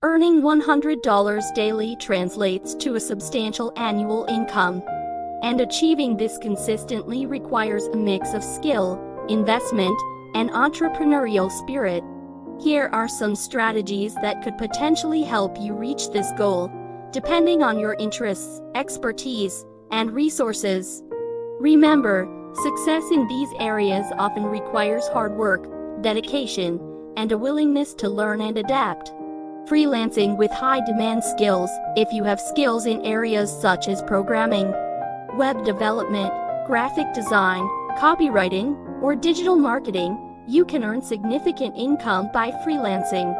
Earning $100 daily translates to a substantial annual income, and achieving this consistently requires a mix of skill, investment, and entrepreneurial spirit. Here are some strategies that could potentially help you reach this goal, depending on your interests, expertise, and resources. Remember, success in these areas often requires hard work, dedication, and a willingness to learn and adapt. Freelancing with high-demand skills. If you have skills in areas such as programming, web development, graphic design, copywriting, or digital marketing, you can earn significant income by freelancing.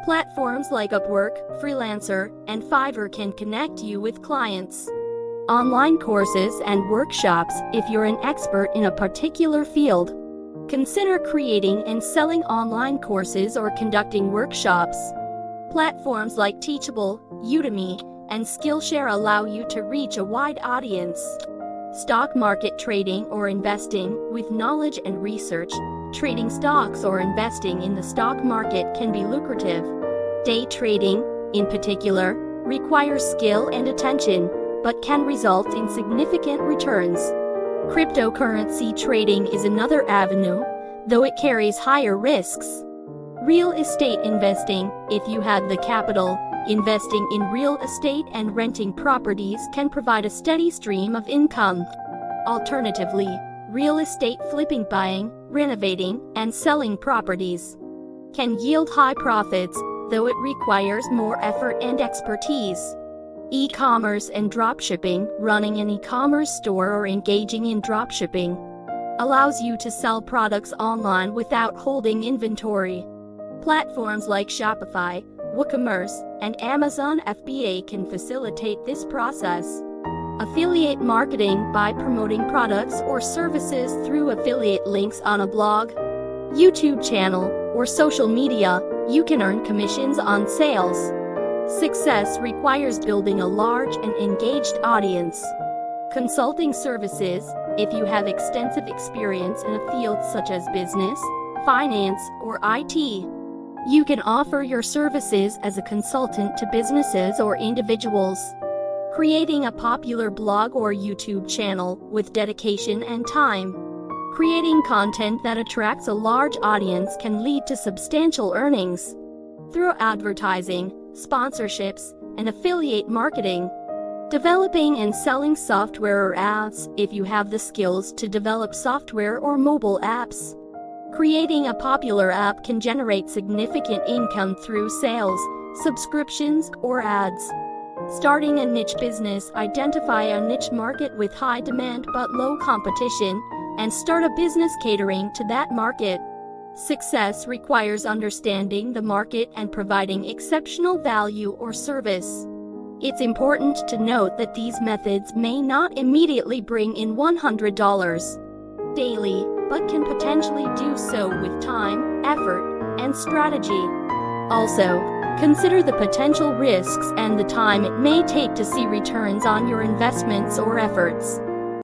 Platforms like Upwork, Freelancer, and Fiverr can connect you with clients. Online courses and workshops. If you're an expert in a particular field, consider creating and selling online courses or conducting workshops. Platforms like Teachable, Udemy, and Skillshare allow you to reach a wide audience. Stock market trading or investing. With knowledge and research, trading stocks or investing in the stock market can be lucrative. Day trading, in particular, requires skill and attention, but can result in significant returns. Cryptocurrency trading is another avenue, though it carries higher risks. Real estate investing. If you have the capital, investing in real estate and renting properties can provide a steady stream of income. Alternatively, real estate flipping, buying, renovating, and selling properties can yield high profits, though it requires more effort and expertise. E-commerce and dropshipping. Running an e-commerce store or engaging in dropshipping allows you to sell products online without holding inventory. Platforms like Shopify, WooCommerce, and Amazon FBA can facilitate this process. Affiliate marketing. By promoting products or services through affiliate links on a blog, YouTube channel, or social media, you can earn commissions on sales. Success requires building a large and engaged audience. Consulting services. If you have extensive experience in a field such as business, finance, or IT, you can offer your services as a consultant to businesses or individuals. Creating a popular blog or YouTube channel with dedication and time. Creating content that attracts a large audience can lead to substantial earnings through advertising, sponsorships, and affiliate marketing. Developing and selling software or apps. If you have the skills to develop software or mobile apps, creating a popular app can generate significant income through sales, subscriptions, or ads. Starting a niche business. Identify a niche market with high demand but low competition, and start a business catering to that market. Success requires understanding the market and providing exceptional value or service. It's important to note that these methods may not immediately bring in $100 daily, but can potentially do so with time, effort, and strategy. Also, consider the potential risks and the time it may take to see returns on your investments or efforts.